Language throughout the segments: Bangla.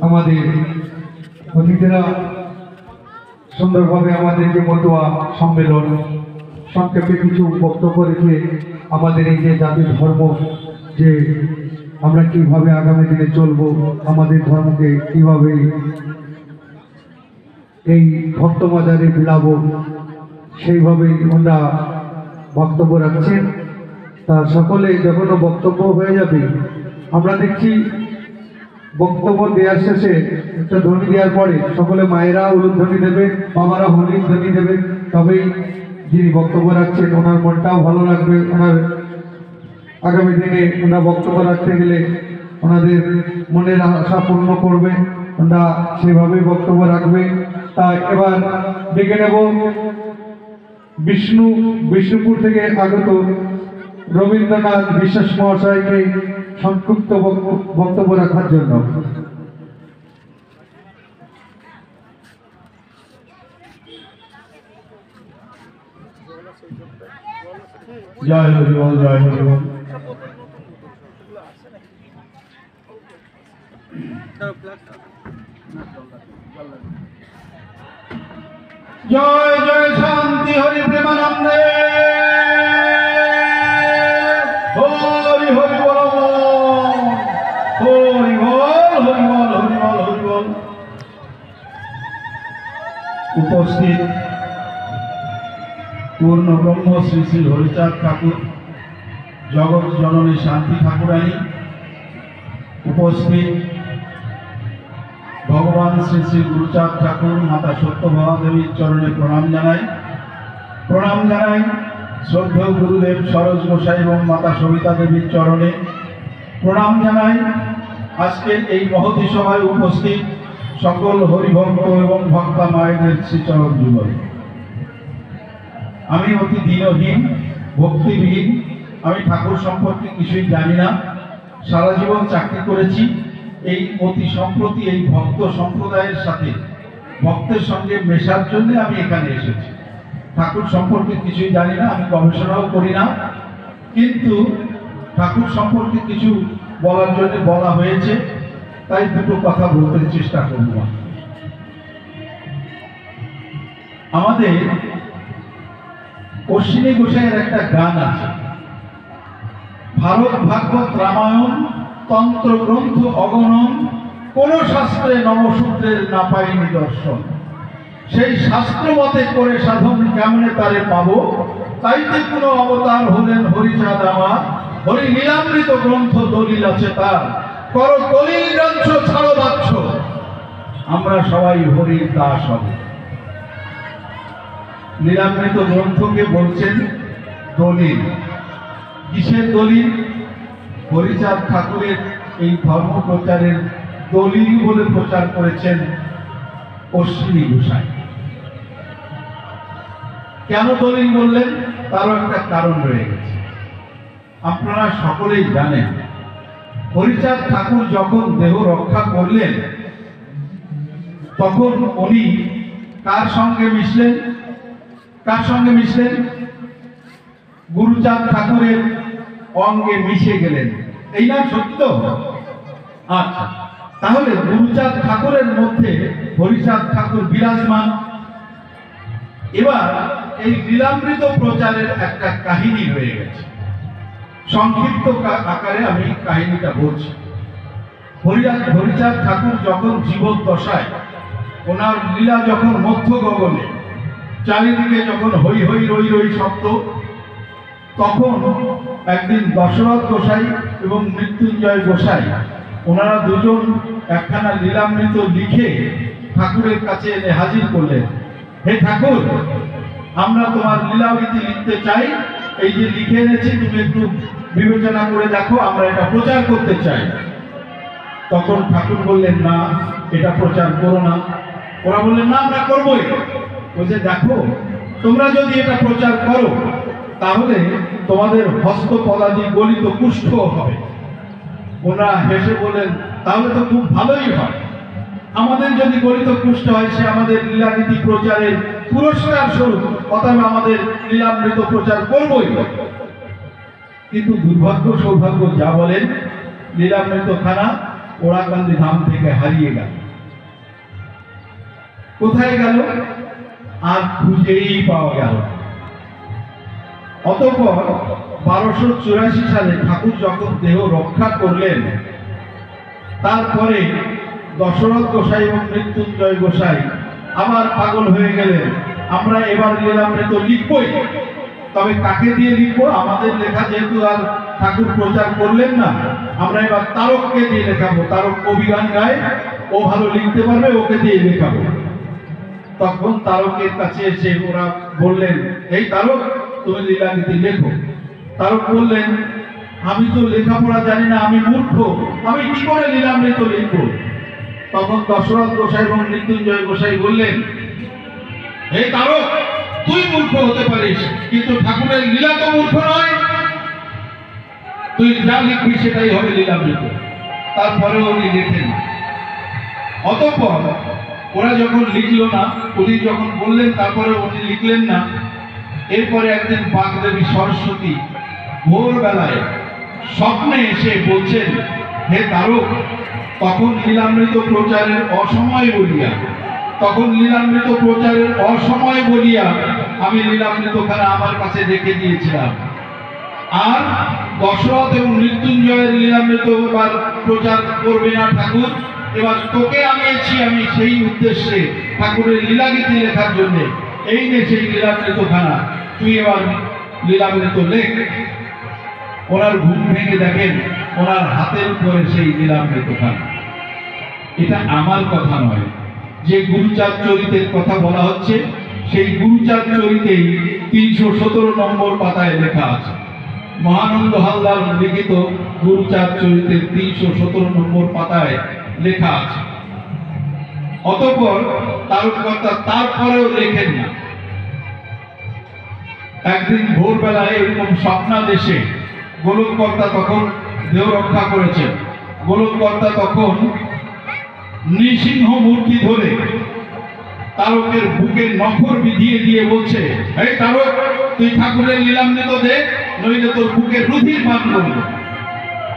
আমাদের অতিথিরা সুন্দরভাবে আমাদের যে মতুয়া সম্মেলন সংক্ষেপে কিছু বক্তব্য রেখে আমাদের এই যে জাতির ধর্ম, যে আমরা কিভাবে আগামী দিনে চলবো, আমাদের ধর্মকে কিভাবে এই ভক্তবাজারে বিলাবো, সেইভাবেই ওনারা বক্তব্য রাখছেন। তা সকলে যখন বক্তব্য হয়ে যাবে, আমরা দেখছি বক্তব্য দেওয়ার শেষে একটা ধ্বনি দেওয়ার পরে সকলে মায়েরা উলুধ্বনি দেবে, বাবারা হোলির ধ্বনি দেবে, তবেই যিনি বক্তব্য রাখছেন ওনার মনটাও ভালো লাগবে। ওনার আগামী দিনে ওনার বক্তব্য রাখতে গেলে ওনাদের মনের আশা পূর্ণ করবে, ওনারা সেভাবেই বক্তব্য রাখবে। তা এবার ডেকে নেব বিষ্ণুপুর থেকে আগত রবীন্দ্রনাথ বিশ্বাস মহাশয়কে সংক্ষিপ্ত বক্তব্য রাখার জন্য। জয় হরিবল, জয় হরিবল। জয় জয় শান্তি হরি প্রেমানন্দে, হরি হরি বল, হরি বল, হরি বল, হরি বল, হরি বল। উপস্থিত পূর্ণ ব্রহ্ম শ্রী শ্রী হরিচাঁদ ঠাকুর, জগৎ জননী শান্তি ঠাকুরানী, উপস্থিত ভগবান শ্রী শ্রী গুরুচাঁদ ঠাকুর, মাতা সত্যভামা দেবীর চরণে প্রণাম জানাই। শ্রদ্ধেয় গুরুদেব সরোজ গোসাই এবং মাতা সবিতা দেবীর চরণে প্রণাম জানাই। আজকের এই মহতী সভায় উপস্থিত সকল হরিভক্ত এবং ভক্তা মায়েদের শ্রীচরণ যুগল। আমি অতি দীনহীন, ভক্তিবিহীন, আমি ঠাকুর সম্পর্কে কিছুই জানি না। সারা জীবন চাকরি করেছি। এই অতি সম্প্রতি এই ভক্ত সম্প্রদায়ের সাথে ভক্তের সঙ্গে মেশার জন্য আমি এখানে এসেছি। ঠাকুর সম্পর্কে কিছুই জানি না, আমি গবেষণাও করি না, কিন্তু ঠাকুর সম্পর্কে কিছু বলার জন্য বলা হয়েছে, তাই দুটো কথা বলতে চেষ্টা করব। আমাদের অশ্বিনী গোসাইয়ের একটা গান আছে, ভারত ভাগবত রামায়ণ তন্ত্র গ্রন্থ অগণন, কোন শাস্ত্রে নবসূত্রের না পাই নিদর্শন। সেই শাস্ত্র মতে করে সাধন কেমনে তারে পাবো, তাইতে কোনো অবতার হলেন হরিচাঁদ আমার। হরি লীলামৃত গ্রন্থ দলিল আছে তার, কর দলিল গ্রন্থ ছাড়ো বাচ্ছ, আমরা সবাই হরির দাস হব। লীলামৃত গ্রন্থকে বলছেন দলিল। কিসের দলিল? হরিচাঁদ ঠাকুরের এই ধর্ম প্রচারের দলিল বলে প্রচার করেছেন অশ্বিনী গোসাই। কেন দলিল বললেন? তারও একটা কারণ রয়ে গেছে। আপনারা সকলেই জানেন, হরিচাঁদ ঠাকুর যখন দেহ রক্ষা করলেন, তখন উনি কার সঙ্গে মিশলেন? গুরুচাঁদ ঠাকুরের অঙ্গে মিশে গেলেন। এই না সত্য? আচ্ছা, তাহলে গুরুচাঁদ ঠাকুরের মধ্যে হরিচাঁদ ঠাকুর বিরাজমান। এবার এই লীলামৃত প্রচারের একটা কাহিনী রয়ে গেছে। সংক্ষিপ্ত আকারে আমি কাহিনীটা বলছি। হরিচাঁদ ঠাকুর যখন জীবদ্দশায়, ওনার লীলা যখন মধ্য গগনে, চারিদিকে যখন হই হই রই রই শব্দ, তখন একদিন দশরথ গোসাই এবং মৃত্যুঞ্জয় গোসাই, ওনারা দুজন একখানা লীলামৃত লিখে ঠাকুরের কাছে এনে হাজির করলেন। হে ঠাকুর, আমরা তোমার লীলাবৃত্তি লিখতে চাই, এই যে লিখে এনেছি তুমি একটু বিবেচনা করে দেখো, আমরা এটা প্রচার করতে চাই। তখন ঠাকুর বললেন, না, এটা প্রচার করো না। ওরা বললেন, না, আমরা করবোই। বলছে, দেখো, তোমরা যদি এটা প্রচার করো তাহলে তোমাদের হস্তপদাদি গলিত কুষ্ঠ হবে। ওনারা হেসে বলেন, তাহলে তো খুব ভালোই হয়। আমাদের যদি গলিত কুষ্ঠ হয়, সে আমাদের লীলানীতি প্রচারের পুরস্কার স্বরূপ, অতএব আমাদের লীলামৃত প্রচার করবই। কিন্তু দুর্ভাগ্য সৌভাগ্য যা বলেন, লীলামৃত খানা ওড়াকান্দি ধাম থেকে হারিয়ে গেল। কোথায় গেল আর খুঁজেই পাওয়া গেল। অতঃপর 1284 সালে ঠাকুর যখন দেহ রক্ষা করলেন, তারপরে দশরথ গোসাই এবং মৃত্যুঞ্জয় গোসাই আবার পাগল হয়ে গেলেন, আমরা এবার লীলামৃত লিখবই, তবে কাকে দিয়ে লিখবো? আমাদের লেখা যেহেতু আর ঠাকুর প্রচার করলেন না, আমরা এবার তারককে দিয়ে লেখাবো। তারক কবিগান গায়, ও ভালো লিখতে পারবে, ওকে দিয়ে লেখাবো। তখন তারকের কাছে এসে ওরা বললেন, এই তারক, তুমি লীলাগীতি লেখো। তারক বললেন, আমি তো লেখাপড়া জানি না, আমি মূর্খ, আমি কি করে লীলামৃত লিখবো? তখন দশরথ গোসাই এবং মৃত্যুঞ্জয় গোসাই বললেন, এই তারক, তুই মূর্খ হতে পারিস, কিন্তু ঠাকুরের লীলা তো মূর্খ নয়, তুই যা লিখবি সেটাই হবে লীলামৃত। তারপরে উনি লেখেন। অতঃপর ওরা যখন লিখলো না, উনি যখন বললেন, তারপরে উনি লিখলেন না। এরপরে একদিন বাগদেবী সরস্বতী ভোরবেলায় স্বপ্নে এসে বলছেন, হে তারক, তখন লীলামৃত প্রচারের অসময় বলিয়া, আমি লীলামৃতখানা আমার কাছে রেখে দিয়েছিলাম। আর দশরথ এবং মৃত্যুঞ্জয়ের লীলামৃত এবার প্রচার করবে না ঠাকুর, এবার তোকে আনিয়েছি আমি সেই উদ্দেশ্যে ঠাকুরের লীলাগীতি লেখার জন্য। এই নে সেই লীলামৃতখানা, তুই এবার লীলামৃত লেখ। ওনার ঘুম ভেঙে দেখেন ওনার হাতের উপরে সেই লীলামৃতখানা। এটা আমার কথা নয়, যে গুরুচাঁদ চরিতের কথা বলা হচ্ছে, সেই গুরুচাঁদ চরিতেই 317 নম্বর পাতায় লেখা আছে। মহানন্দ হালদার লিখিত গুরুচাঁদ চরিতের 317 নম্বর পাতায় লেখা আছে। অতঃপর তারককর্তা তারপরেও লেখেন না। একদিন ভোরবেলায় এরকম স্বপ্নাদেশে গোলককর্তা তখন দেহ রক্ষা করেছেন। গোলককর্তা তখন নৃসিংহ মূর্তি ধরে তারকের বুকে নখর বিধিয়ে দিয়ে বলছে, এই তারক, তুই ঠাকুরের লীলামৃত দে, নইলে তোর বুকে রুধির পান করব।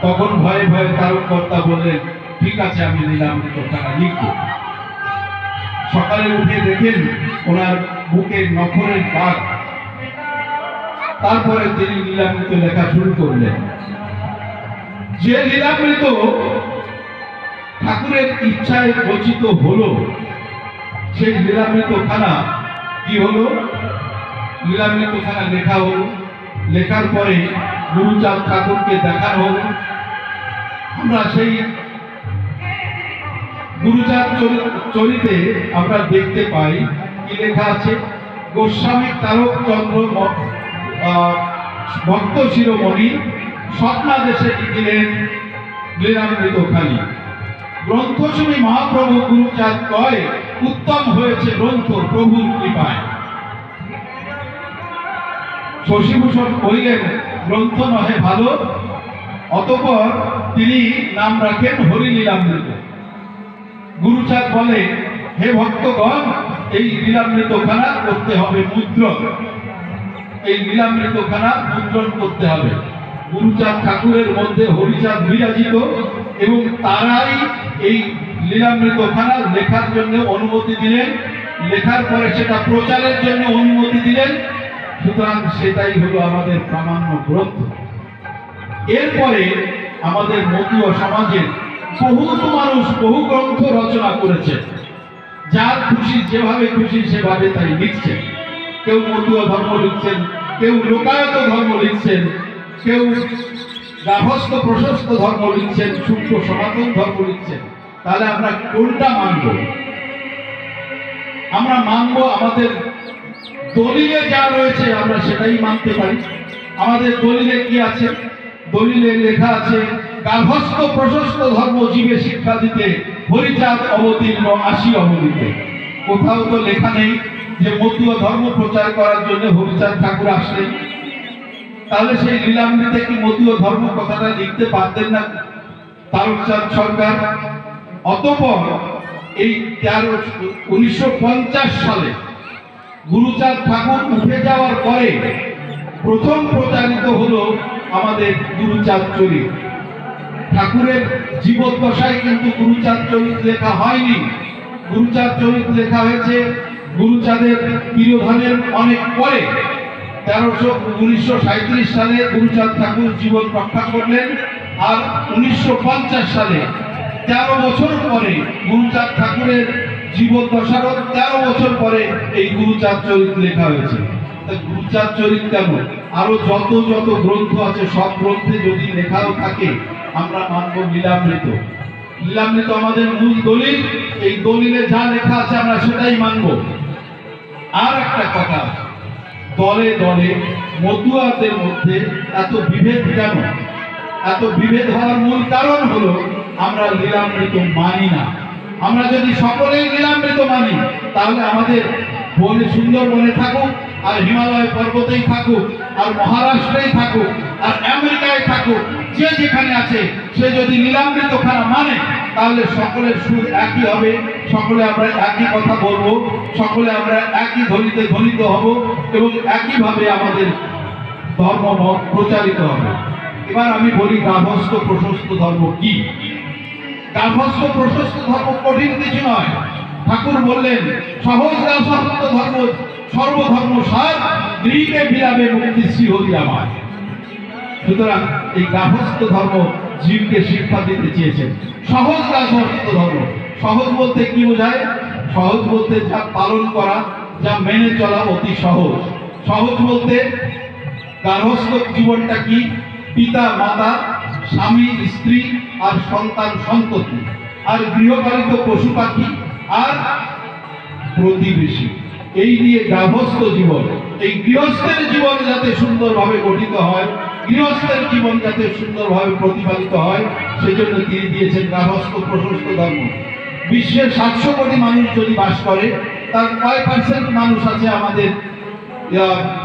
তখন ভয়ে ভয়ে তারককর্তা বললেন, ঠিক আছে, আমি লীলামৃতখানা লিখব। সকালে উঠে দেখেন ওনার বুকে নখরের দাগ। তারপরে তিনি লীলামৃত লেখা শুরু করলেন। যে লীলামৃত ঠাকুরের ইচ্ছায় রচিত হলো, সেই লীলামৃতখানা কি হলো? লীলামৃতখানা লেখা হলো। লেখার পরে গুরুচাঁদ ঠাকুরকে দেখানো হলো। আমরা সেই গুরুচাঁদ চরিতে আমরা দেখতে পাই কি লেখা আছে, গোস্বামী তারক চন্দ্র ভক্ত শিরোমণি স্বপ্নাদেশে লিখিলেন লীলামৃতখানি। গ্রন্থ শুনি মহাপ্রভু গুরুচাঁদ কয়, উত্তম হয়েছে গ্রন্থ প্রভুর কৃপায়। শশীভূষণ কইলেন, গ্রন্থ নহে ভালো। অতঃপর তিনি নাম রাখেন হরিলীলামৃত। গুরুচাঁদ বলে, হে ভক্তগণ, এই লীলামৃতখানা করতে হবে মুদ্রণ, এই লীলামৃতখানা মুদ্রণ করতে হবে। গুরুচাঁদ ঠাকুরের মধ্যে হরিচাঁদ বিরাজিত এবং তারাই এই লীলামৃতখানা লেখার জন্য অনুমতি দিলেন, লেখার পরে সেটা প্রচারের জন্য অনুমতি দিলেন। সুতরাং সেটাই হলো আমাদের প্রামাণ্য গ্রন্থ। এরপরে আমাদের মতীয় সমাজের বহুত মানুষ বহু গ্রন্থ রচনা করেছে, যার খুশি যেভাবে খুশি সেভাবে তাই লিখছেন। কেউ মতীয় ধর্ম লিখছেন, কেউ লোকায়ত ধর্ম লিখছেন, কেউ গার্হস্থ প্রশস্ত ধর্ম লিখছেন, শুক্র সনাতন ধর্ম লিখছেন। তাহলে আমরা কোনটা মানব? আমরা মানব আমাদের দলিলে যা রয়েছে আমরা সেটাই মানতে পারি। আমাদের দলিলে কি আছে? দলিলে লেখা আছে, গার্হস্থ প্রশস্ত ধর্ম জীবে শিক্ষা দিতে হরিচাঁদ অবতীর্ণ 80 অবনীতে। কোথাও তো লেখা নেই যে মতীয় ধর্ম প্রচার করার জন্য হরিচাঁদ ঠাকুর আসলেন। তাহলে সেই লীলামৃতে কি মতীয় ধর্ম কথাটা লিখতে পারতেন না তারকচাঁদ সরকার? অতঃপর এই 1950 সালে গুরুচাঁদ ঠাকুর উঠে যাওয়ার পরে প্রথম প্রচারিত হলো আমাদের গুরুচাঁদ চরিত। ঠাকুরের জীবদ্দশায় কিন্তু গুরুচাঁদ চরিত লেখা হয়নি। গুরুচাঁদ চরিত লেখা হয়েছে গুরুচাঁদের তিরোধানের অনেক পরে। 1937 সালে গুরুচাঁদ ঠাকুর জীবন রক্ষা করলেন, আর 1950 সালে 13 বছর পরে গুরুচাঁদ ঠাকুরের জীবদ্দশারও 13 বছর পরে এই গুরুচাঁদ চরিত লেখা হয়েছে। তা গুরুচাঁদ চরিত কেন, আরো যত যত গ্রন্থ আছে সব গ্রন্থে যদি লেখাও থাকে আমরা মানব লীলামৃত। লীলামৃত আমাদের মূল দলিল, এই দলিলে যা লেখা আছে আমরা সেটাই মানব। আর একটা কথা, দলে দলে মতুয়াদের মধ্যে এত বিভেদ কেন? এত বিভেদ হওয়ার মূল কারণ হলো আমরা লীলামৃত মানি না। আমরা যদি সকলেই লীলামৃত মানি তাহলে আমাদের বনে, সুন্দরবনে থাকুক আর হিমালয় পর্বতেই থাকুক আর মহারাষ্ট্রেই থাকুক আর আমেরিকায় থাকুক, যে যেখানে আছে সে যদি লীলামৃত খানা মানে তাহলে সকলের সুর একই হবে, সকলে আমরা একই কথা বলবো, সকলে আমরা একই ধ্বনিতে ধ্বনিত হব এবং একইভাবে আমাদের ধর্মমত প্রচারিত হবে। এবার আমি বলি গার্হস্থ্য প্রশস্ত ধর্ম কি? গার্হস্থ্য প্রশস্ত ধর্ম কঠিন কিছু নয়। ঠাকুর বললেন সহজ গার্হস্থ্য ধর্ম সর্বধর্ম সার, গৃহে বিলাবে মুক্তি শ্রী হরি আমার। সুতরাং এই গার্হস্থ্য ধর্ম জীবকে শিক্ষা দিতে চেয়েছেন। সহজ গার্হস্থ্য ধর্ম, সহজ বলতে কি বোঝায়? সহজ বলতে যা পালন করা, যা মেনে চলা অতি সহজ। সহজ বলতে গার্হস্থ্য জীবনটা কি? পিতা মাতা, স্বামী স্ত্রী আর সন্তান সন্ততি, আর গৃহপালিত পশু পাখি আর প্রতিবেশী, এই নিয়ে গার্হস্থ্য জীবন। এই গৃহস্থের জীবন যাতে সুন্দরভাবে গঠিত হয়, গৃহস্থের জীবন যাতে সুন্দরভাবে প্রতিপালিত হয়, সেই জন্য তিনি দিয়েছেন গার্হস্থ্য প্রশস্ত ধর্ম। বিশ্বের 700 কোটি মানুষ যদি বাস করে, তার কয় পার্সেন্ট মানুষ আছে আমাদের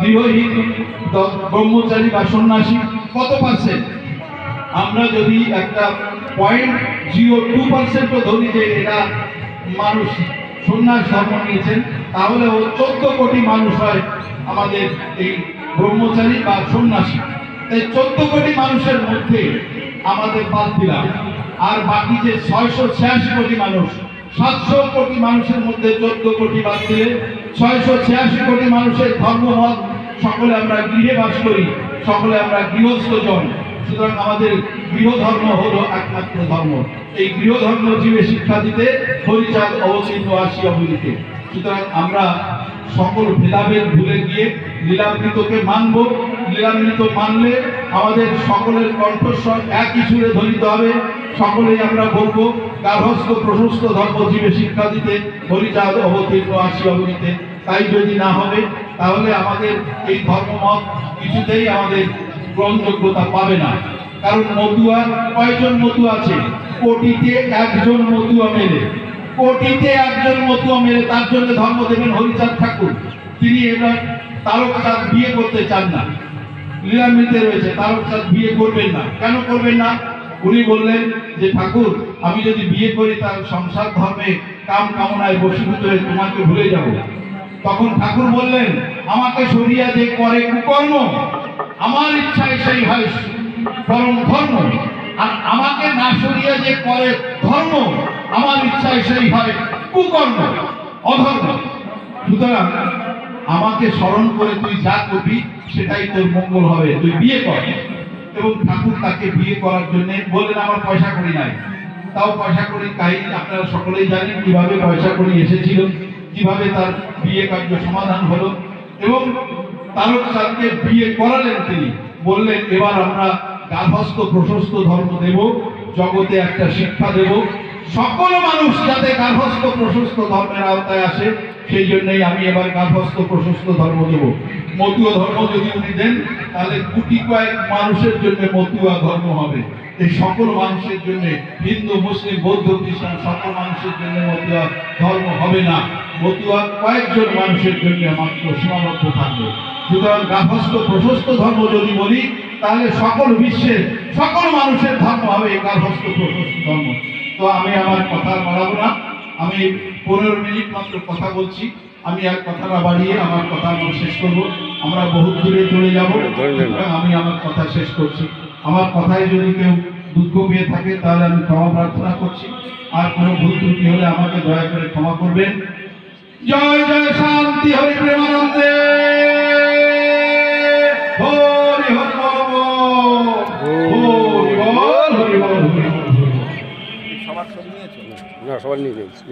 গৃহহীন ব্রহ্মচারী বা সন্ন্যাসী? কত পার্সেন্ট? আমরা যদি একটা 0.02% ধরি যে এরা মানুষ সন্ন্যাস ধর্ম নিয়েছেন, তাহলে ও 14 কোটি মানুষ হয় আমাদের এই ব্রহ্মচারী বা সন্ন্যাসী। তাই 14 কোটি মানুষের মধ্যে আমাদের বাদ দিলাম, আর বাকি যে 686 কোটি মানুষ, 700 কোটি মানুষের মধ্যে 14 কোটি বাদ দিলে 686 কোটি মানুষের ধর্মমত, সকলে আমরা গৃহে বাস করি, সকলে আমরা গৃহস্থ জন। সুতরাং আমাদের গৃহ ধর্ম হলো একমাত্র ধর্ম। এই গৃহ ধর্ম জীবে শিক্ষা দিতে হরিচাঁদ অবতীর্ণ আসিয়া বলিতে। সুতরাং আমরা সকল ভেদাভেদ ভুলে গিয়ে লীলামৃতকে মানব। লীলামৃত মানলে আমাদের সকলের কণ্ঠস্বর একই সুরে ধ্বনিত হবে। সকলেই আমরা বলবো গার্হস্থ্য প্রশস্ত ধর্ম জীবে শিক্ষা দিতে হরিচাঁদ অবতীর্ণ আসিয়া বলিতে। তাই যদি না হবে তাহলে আমাদের এই ধর্মমত কিছুতেই আমাদের গ্রহণযোগ্যতা পাবে না। কারণ মতুয়া, কয়জন মতুয়া আছে? কোটিতে একজন মতুয়া মেলে, কোটিতে একজন মতুয়া মেলে, তার জন্য ধর্ম দেবেন হরিচাঁদ ঠাকুর। তিনি এবার তারকচাঁদ বিয়ে করতে চান না, লীলামৃতে রয়েছে তারকচাঁদ বিয়ে করবেন না। কেন করবেন না? উনি বললেন যে ঠাকুর, আমি যদি বিয়ে করি তার সংসার ধর্মে কাম কামনায় বশীভূত হয়ে তোমাকে ভুলে যাব। তখন ঠাকুর বললেন, আমাকে সরিয়া যে করে কুকর্ম, আমার ইচ্ছায় সেই হয় পরম ধর্ম, আর আমাকে না সরিয়া যে করে ধর্ম, আমার ইচ্ছায় সেই হয় কুকর্ম, অধর্ম। সুতরাং আমাকে স্মরণ করে তুই যা করবি সেটাই তোর মঙ্গল হবে, তুই বিয়ে কর। এবং ঠাকুর তাকে বিয়ে করার জন্য বললেন, আমার পয়সা করি নাই। তাও পয়সা করি কাহিনী আপনারা সকলেই জানেন, কিভাবে পয়সা করি এসেছিল, কিভাবে তার বিয়ে কার্য সমাধান হলো। এবং তারকচাঁদকে বিয়ে করালেন তিনি। বললেন, এবার আমরা গার্হস্থ্য প্রশস্ত ধর্ম দেব, জগতে একটা শিক্ষা দেব, সকল মানুষ যাতে গার্হস্থ্য প্রশস্ত ধর্মের আওতায় আসে, সেই জন্যই আমি এবার গার্হস্থ্য প্রশস্ত ধর্ম দেব। মতুয়া ধর্ম যদি উনি দেন তাহলে কোটি কয়েক মানুষের জন্য মতুয়া ধর্ম হবে। এই সকল মানুষের জন্য, হিন্দু মুসলিম বৌদ্ধ খ্রিস্টান সকল মানুষের জন্য মতুয়া ধর্ম হবে না, মতুয়া কয়েকজন মানুষের জন্য মাত্র সীমাবদ্ধ থাকবে। সুতরাং গার্হস্থ্য প্রশস্ত ধর্ম যদি বলি তাহলে সকল বিশ্বের সকল মানুষের ধর্ম হবে এই গার্হস্থ্য প্রশস্ত ধর্ম। তো আমি আমার কথা বাড়াবো না, আমি 15 মিনিট মাত্র কথা বলছি। আমি আর কথা না বাড়িয়ে আমার কথা আমরা শেষ করব। আমরা বহু দূরে চলে যাব, আমি আমার কথা শেষ করছি। আমার কথায় যদি কেউ দুঃখ পেয়ে থাকে তাহলে আমি ক্ষমা প্রার্থনা করছি। আর কোনো ভুল ত্রুটি হলে আমাকে দয়া করে ক্ষমা করবেন। জয় জয় শান্তি হরি প্রেমানন্দে হরি হরি বল হরি বল হরি বল হরি বল। না সবার নিয়ে নিয়েছি